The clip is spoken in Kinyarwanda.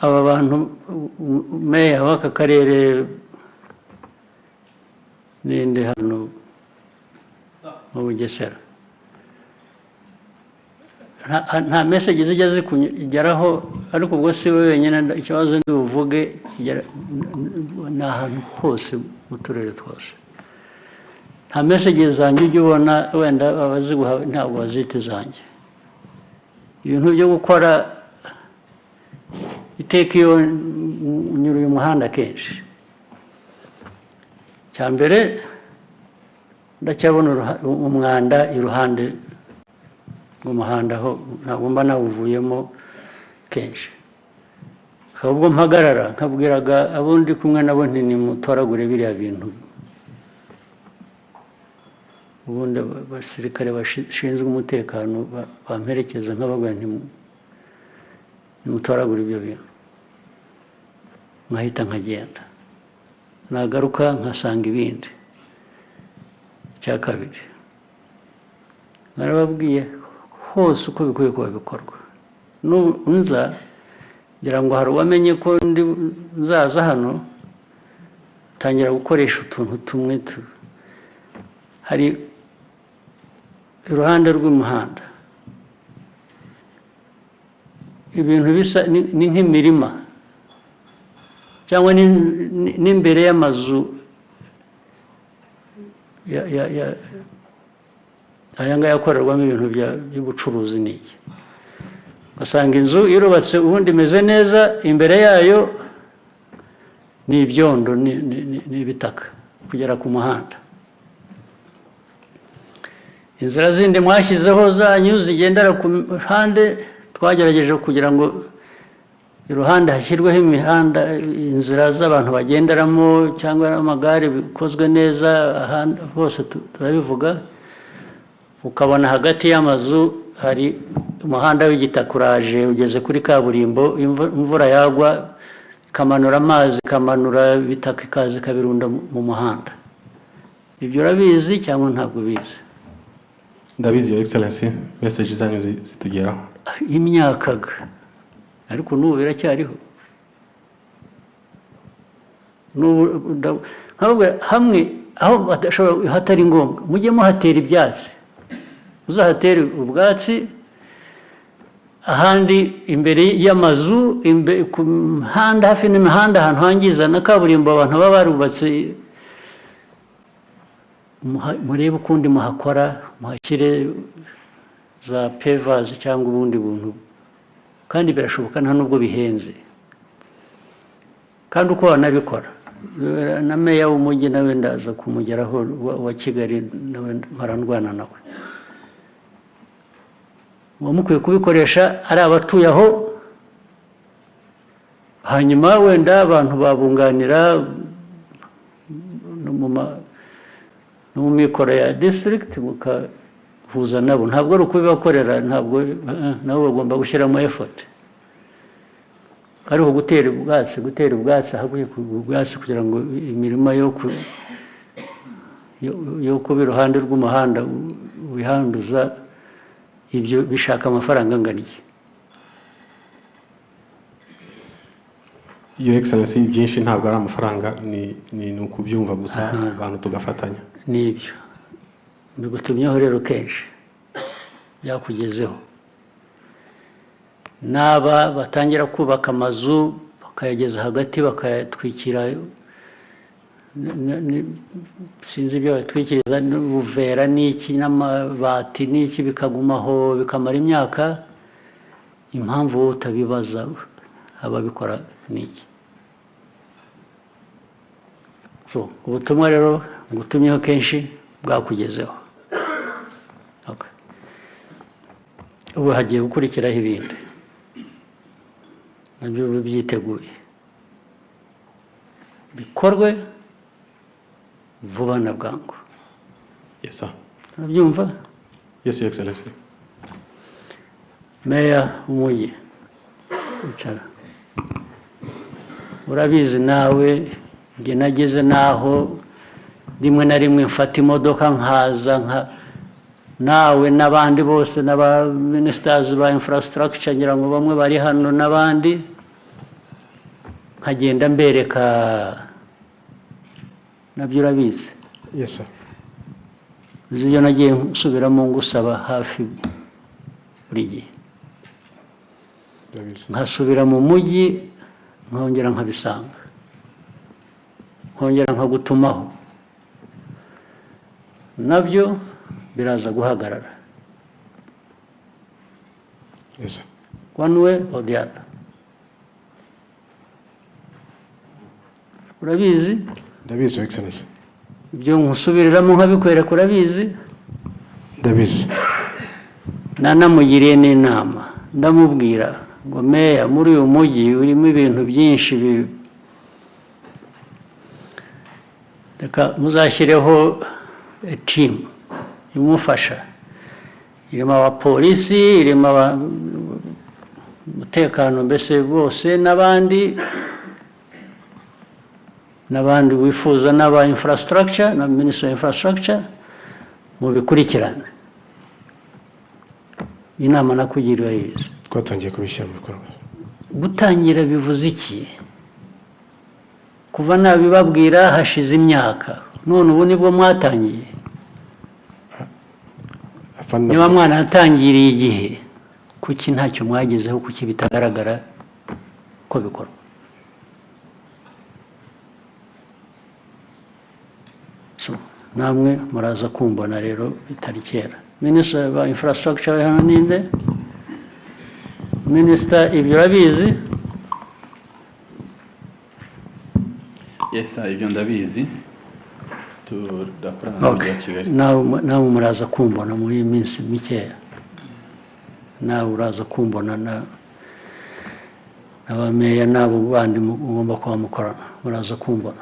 aba bantu meya w'aka karere n'indi hano mu Bugesera nta message zijya zikugeraho ariko ubwo si we wenyine ikibazo ndi buvuge ni ahantu hose mu turere twose nta message zanjye ujya ubona wenda abaziguha ntabwo bazita izanjye ibintu byo gukora iteka iyo unyura uyu muhanda kenshi cya mbere ndacyabona umwanda iruhande rw'umuhanda aho ntabwo mba nawuvuyemo kenshi ahubwo mpagarara nkabwiraga abo ndi kumwe nabo nti nimutoragure biriya bintu ubundi abasirikare bashinzwe umutekano bamperekeza nk'ababwira nimutoragure ibyo bintu nkahita nkagenda nagaruka nkasanga ibindi icya kabiri narababwiye hose uko bikwiye kuba bikorwa nza ngira ngo hari uwamenye ko nzaza hano tangira gukoresha utuntu tumwe hari iruhande rw'umuhanda ibintu bisa ni nk'imirima cyangwa n'imbere y'amazu aya ngaya akorerwamo ibintu by'ubucuruzi n'iki ugasanga inzu irubatse ubundi imeze neza imbere yayo ni ibyondo n'ibitaka kugera ku muhanda inzira zindi mwashyizeho zanyu zigendera ku ruhande twagerageje kugira ngo iruhande hashyirweho imihanda inzira z'abantu bagenderamo cyangwa amagare bikozwe neza hose turabivuga ukabona hagati y'amazu hari umuhanda w'igitaka uraje ugeze kuri kaburimbo imvura yagwa ikamanura amazi ikamanura ibitaka ikaza ikabirunda mu muhanda ibyo urabizi cyangwa ntabwo ubizi ndabizi your excellency message zanyu zitugeraho imyaka ariko n'ubu biracyariho hamwe aho hatari ngombwa mujye muhatera ibyatsi uzahatere ubwatsi ahandi imbere y'amazu ku mihanda hafi n'imihanda ahantu hangiza na kaburimbo abantu baba barubatse murebe ukundi muhakora muhashyire za pevazi cyangwa ubundi buntu kandi birashoboka nta nubwo bihenze kandi uko wanabikora na meya w'umujyi nawe ndaza kumugeraho wa Kigali nawe marandwana nawe mukwiye kubikoresha ari abatuye aho hanyuma wenda abantu babunganira no mu mikoro ya district mukahuza nabo ntabwo ari ukubibakorera ntabwo nabo bagomba gushyiramo effort ariho gutera ubwatsi haguye ubwatsi kugira ngo imirima yo kuba iruhande rw'umuhanda wihanduza ibyo bishaka amafaranga angana iki your excellency byinshi ntabwo ari amafaranga ni ukubyumva gusa abantu tugafatanya nibyo bigutumyeho rero kenshi byakugezeho n'aba batangira kubaka amazu bakayageza hagati bakayatwikira sinzi ibyo batwikiriza n'ubuvera n'iki n'amabati n'iki bikagumaho bikamara imyaka impamvu wowe utabibaza ababikora n'iki ubutumwa rero ngutumyeho kenshi bwakugezeho ubu hagiye gukurikiraho ibindi nabyo byiteguye bikorwe vuba na bwangu yes sir urabyumva yes your excellency meya w'umujyi icara urabizi nawe njye nageze naho rimwe na rimwe mfata imodoka nkaza nawe n'abandi bose n'aba ministers ba infrastructure ngira ngo bamwe bari hano n'abandi nkagenda mbereka nabyo urabizi. Yes sir. Ibyo nagiye nsubiramo ngusaba hafi buri gihe. Ndabizi. Nkasubira mu mujyi nkongera nkabisanga, nkongera nkagutumaho, nabyo biraza guhagarara. Yes sir. One way or the other. Urabizi? Ndabizi Your Excellency. Ibyo nkusubiriramo nkabikwereka urabizi? Ndabizi. Nanamugiriye n'inama ndamubwira ngo meya muri uyu mujyi urimo ibintu byinshi reka muzashyireho team imufasha, irimo abapolisi, irimo umutekano mbese bose n'abandi wifuza n'aba infrastructure na Minister of Infrastructure mu bikurikirane. Inama nakugiriwe yize. Twatangiye kubishyira mu bikorwa. Gutangira bivuze iki? Kuva nabibabwira hashize imyaka, none ubu nibwo mwatangiye. Niba mwana yatangiriye igihe, kuki ntacyo mwagezeho, kuki bitagaragara ko bikorwa? So namwe muraza kumbona rero bitari kera. Minister of Infrastructure hano ninde? Minister ibyo urabizi? Yes sir, ibyo ndabizi. Tudakorana na Kigali. Nawe muraza kumbona muri minsi mikeya. Nawe uraza kumbona n'abameya n'abo bandi mugomba kuba mukorana, muraza kumbona.